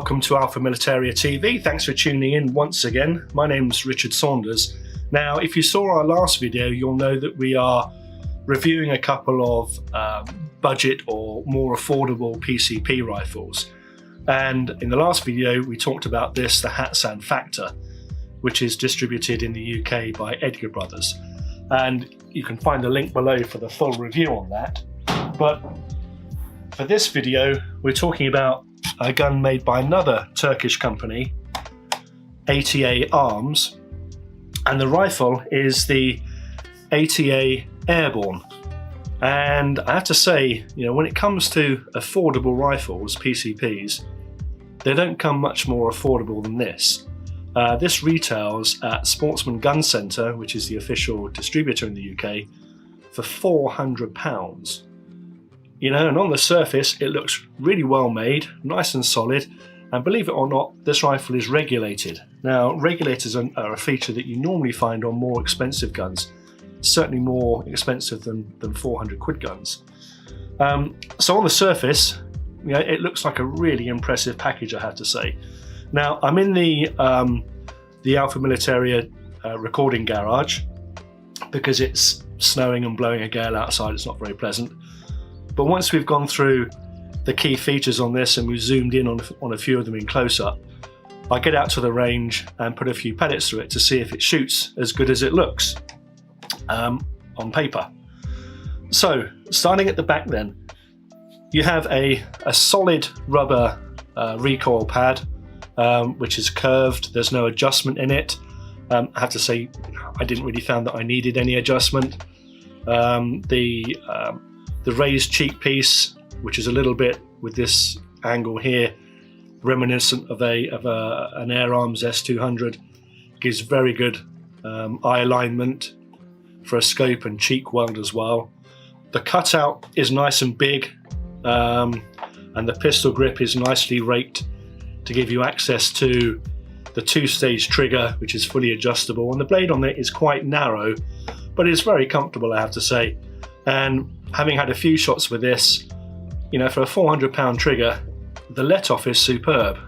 welcome to Alpha Militaria TV. Thanks for tuning in once again. My name's Richard Saunders. Now, if you saw our last video, you'll know that we are reviewing a couple of budget or more affordable PCP rifles. And in the last video, we talked about the Hatsan Factor, which is distributed in the UK by Edgar Brothers. And you can find the link below for the full review on that. But for this video, we're talking about a gun made by another Turkish company, ATA Arms, and the rifle is the ATA Airborne. And I have to say, when it comes to affordable rifles, PCPs, they don't come much more affordable than this. This retails at Sportsman Gun Centre, which is the official distributor in the UK, for £400. And on the surface it looks really well made, nice and solid, and believe it or not, this rifle is regulated. Now, regulators are a feature that you normally find on more expensive guns, certainly more expensive than 400 quid guns. So on the surface, it looks like a really impressive package, I have to say. Now, I'm in the Alpha Militaria recording garage because it's snowing and blowing a gale outside. It's not very pleasant. But once we've gone through the key features on this and we've zoomed in on a few of them in close-up, I get out to the range and put a few pellets through it to see if it shoots as good as it looks on paper. So, starting at the back then, you have a solid rubber recoil pad, which is curved. There's no adjustment in it. I have to say, I didn't really find that I needed any adjustment. The raised cheek piece, which is a little bit with this angle here, reminiscent of an Air Arms S200, gives very good eye alignment for a scope and cheek weld as well. The cutout is nice and big, and the pistol grip is nicely raked to give you access to the two-stage trigger, which is fully adjustable, and the blade on it is quite narrow, but it's very comfortable, I have to say. And having had a few shots with this, for a £400 trigger, the let-off is superb,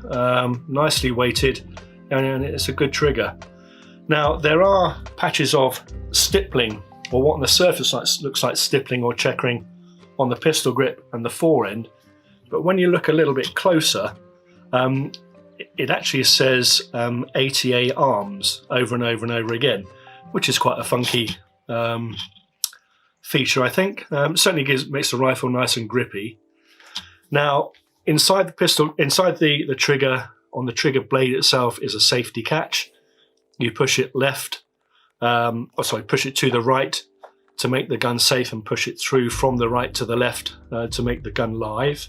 nicely weighted, and it's a good trigger. Now, there are patches of stippling, or what on the surface looks like stippling or checkering on the pistol grip and the forend, but when you look a little bit closer, it actually says ATA Arms over and over and over again, which is quite a funky feature, I think. Certainly makes the rifle nice and grippy. Now, inside the trigger, on the trigger blade itself, is a safety catch. You push it push it to the right to make the gun safe, and push it through from the right to the left to make the gun live.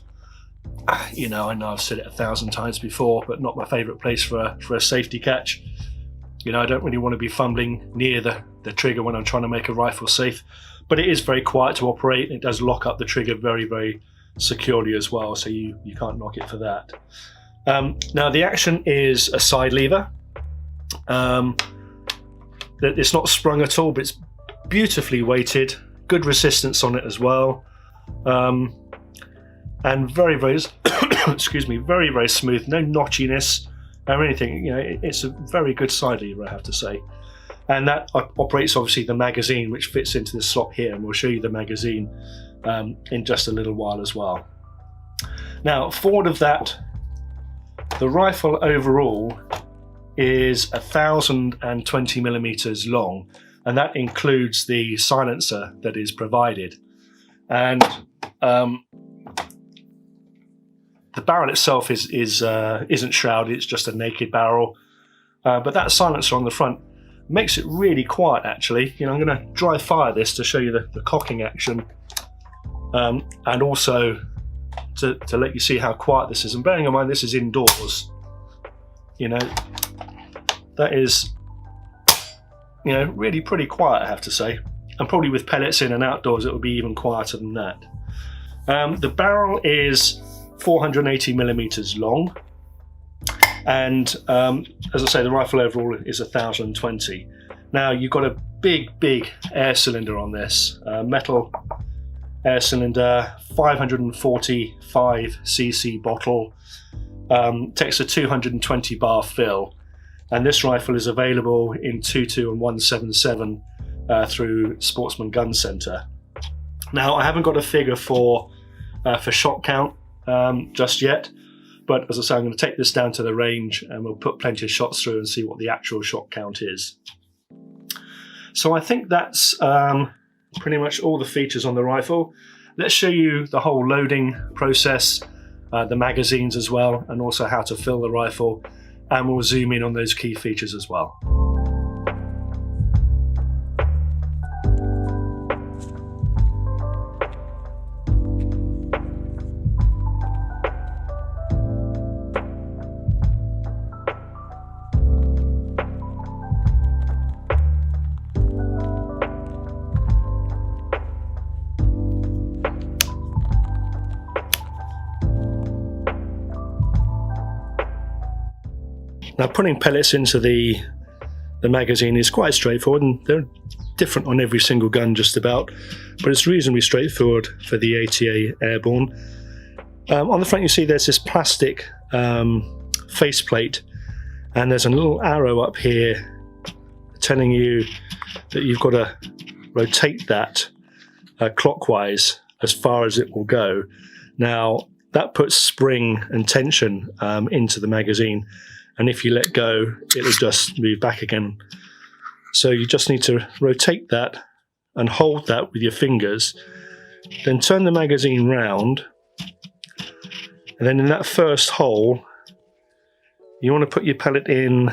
I know I've said it 1,000 times before, but not my favourite place for a safety catch. I don't really want to be fumbling near the trigger when I'm trying to make a rifle safe, but it is very quiet to operate. It does lock up the trigger very, very securely as well, so you can't knock it for that. Now, the action is a side lever. It's not sprung at all, but it's beautifully weighted, good resistance on it as well, and very, very excuse me, very, very smooth, no notchiness or anything. It's a very good side lever, I have to say. And that operates obviously the magazine, which fits into the slot here, and we'll show you the magazine in just a little while as well. Now, forward of that, the rifle overall is 1,020 millimeters long, and that includes the silencer that is provided. And the barrel itself isn't shrouded; it's just a naked barrel. But that silencer on the front makes it really quiet, actually. I'm going to dry fire this to show you the cocking action, and also to let you see how quiet this is. And bearing in mind this is indoors, that is, really pretty quiet, I have to say. And probably with pellets in and outdoors, it will be even quieter than that. The barrel is 480 millimeters long, and as I say, the rifle overall is 1,020. Now, you've got a big air cylinder on this, metal air cylinder, 545cc bottle, takes a 220 bar fill, and this rifle is available in 22 and 177 through Sportsman Gun Centre. Now, I haven't got a figure for shot count just yet, but as I say, I'm going to take this down to the range and we'll put plenty of shots through and see what the actual shot count is. So I think that's pretty much all the features on the rifle. Let's show you the whole loading process, the magazines as well, and also how to fill the rifle, and we'll zoom in on those key features as well. Now, putting pellets into the magazine is quite straightforward, and they're different on every single gun just about, but it's reasonably straightforward for the ATA Airborne. On the front you see there's this plastic faceplate, and there's a little arrow up here telling you that you've got to rotate that clockwise as far as it will go. Now, that puts spring and tension into the magazine, and if you let go, it'll just move back again. So you just need to rotate that and hold that with your fingers, then turn the magazine round, and then in that first hole, you want to put your pellet in,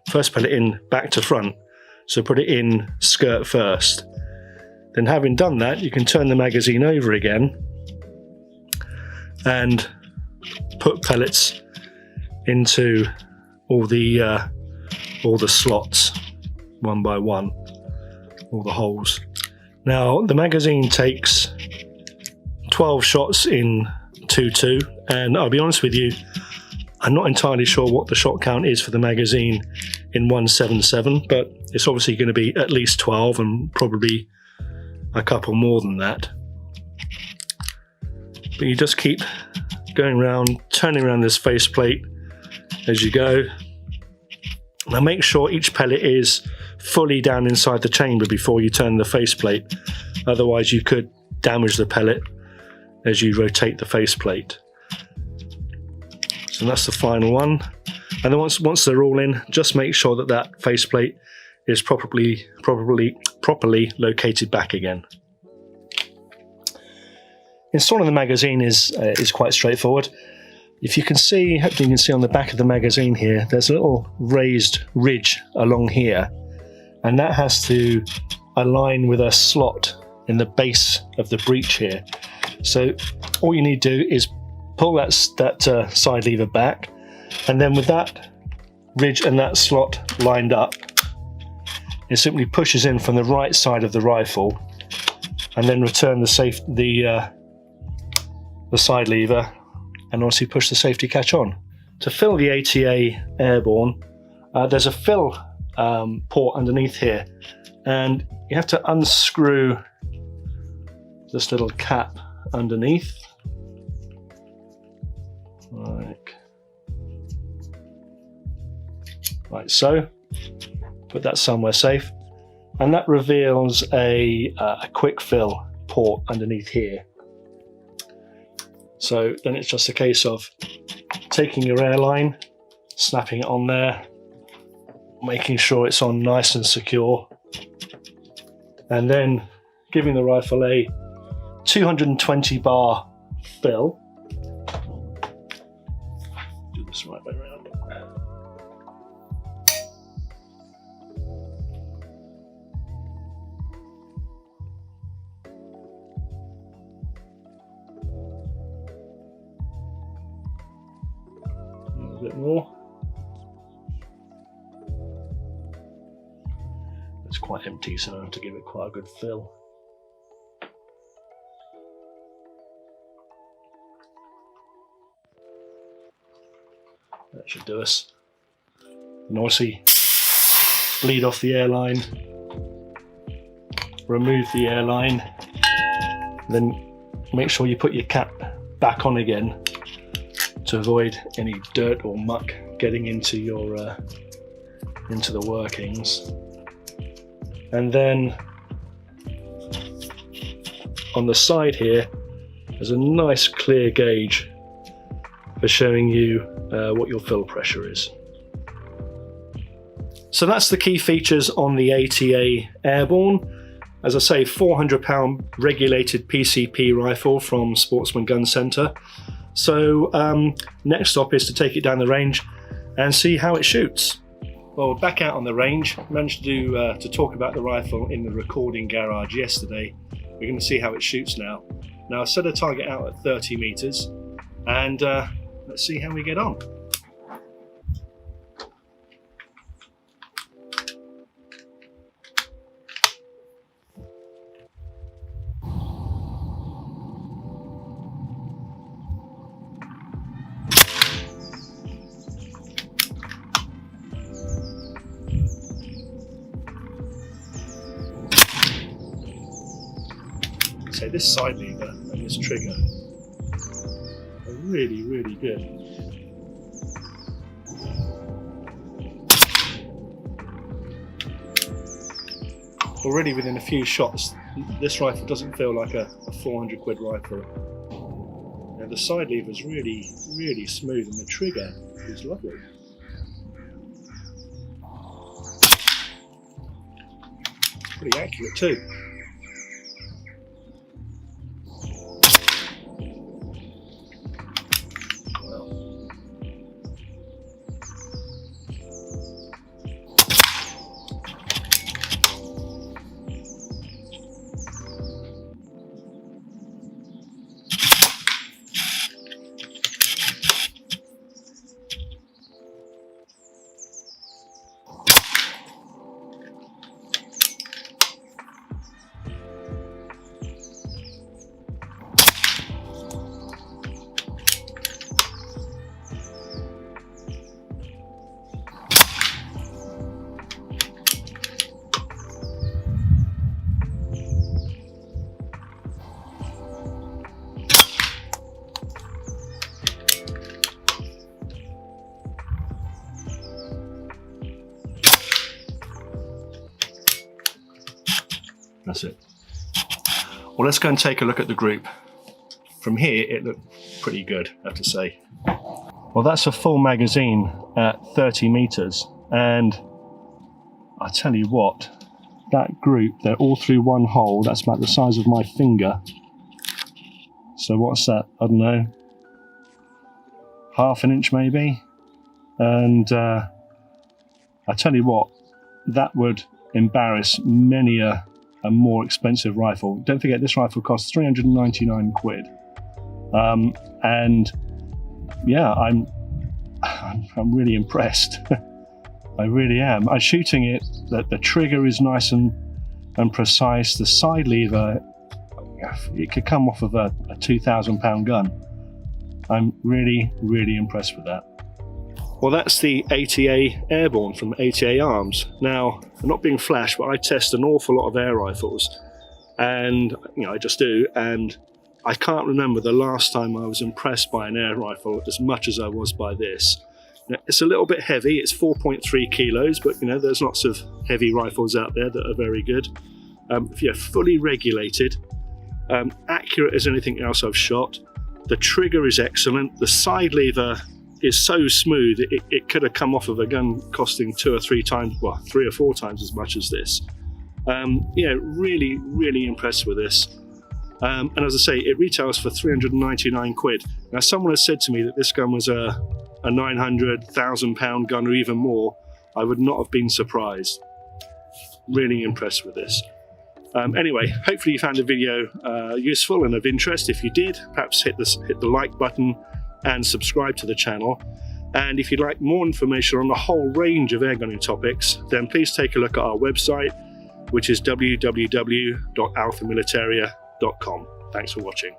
first pellet in back to front. So put it in skirt first. Then having done that, you can turn the magazine over again and put pellets into all the slots one by one, all the holes. Now, the magazine takes 12 shots in 2.2, and I'll be honest with you, I'm not entirely sure what the shot count is for the magazine in 177, but it's obviously going to be at least 12 and probably a couple more than that. But you just keep going around, turning around this faceplate as you go. Now, make sure each pellet is fully down inside the chamber before you turn the faceplate, otherwise you could damage the pellet as you rotate the faceplate. So that's the final one, and then once they're all in, just make sure that that faceplate is properly located back again. Installing the magazine is quite straightforward. If you can see, hopefully you can see on the back of the magazine here, there's a little raised ridge along here, and that has to align with a slot in the base of the breech here. So all you need to do is pull that side lever back, and then with that ridge and that slot lined up, it simply pushes in from the right side of the rifle, and then return the side lever, and obviously push the safety catch on. To fill the ATA Airborne, there's a fill port underneath here, and you have to unscrew this little cap underneath, like so. Put that somewhere safe, and that reveals a quick fill port underneath here. So then it's just a case of taking your airline, snapping it on there, making sure it's on nice and secure, and then giving the rifle a 220 bar fill. Do this the right way around. A bit more. It's quite empty, so I have to give it quite a good fill. That should do us. And obviously, bleed off the airline, remove the airline, then make sure you put your cap back on again to avoid any dirt or muck getting into your into the workings. And then on the side here, there's a nice clear gauge for showing you what your fill pressure is. So that's the key features on the ATA Airborne. As I say, 400-pound regulated PCP rifle from Sportsman Gun Centre. So next stop is to take it down the range and see how it shoots. Well, we're back out on the range. Managed to talk about the rifle in the recording garage yesterday. We're going to see how it shoots now. Now I set a target out at 30 meters, and let's see how we get on. So this side lever and this trigger are really, really good. Already within a few shots, this rifle doesn't feel like a 400 quid rifle. Now the side lever is really, really smooth, and the trigger is lovely. Pretty accurate too. That's it. Well, let's go and take a look at the group. From here, it looked pretty good, I have to say. Well, that's a full magazine at 30 meters. And I tell you what, that group, they're all through one hole. That's about the size of my finger. So what's that? I don't know. Half an inch maybe. And I tell you what, that would embarrass many a more expensive rifle. Don't forget, this rifle costs 399 quid. And yeah, I'm really impressed. I really am. I'm shooting it, the trigger is nice and precise. The side lever, it could come off of a 2,000 pound gun. I'm really, really impressed with that. Well, that's the ATA Airborne from ATA Arms. Now, I'm not being flash, but I test an awful lot of air rifles, and I just do, and I can't remember the last time I was impressed by an air rifle as much as I was by this. Now, it's a little bit heavy, it's 4.3 kilos, but there's lots of heavy rifles out there that are very good. Fully regulated, accurate as anything else I've shot. The trigger is excellent. The side lever is so smooth, it could have come off of a gun costing 2 or 3 times, well, 3 or 4 times as much as this. Really, really impressed with this. And as I say, it retails for 399 quid. Now, someone has said to me that this gun was a 900,000 pound gun or even more. I would not have been surprised. Really impressed with this. Anyway, hopefully you found the video useful and of interest. If you did, perhaps hit the like button and subscribe to the channel. And if you'd like more information on the whole range of airgunning topics, then please take a look at our website, which is www.alphamilitaria.com. Thanks for watching.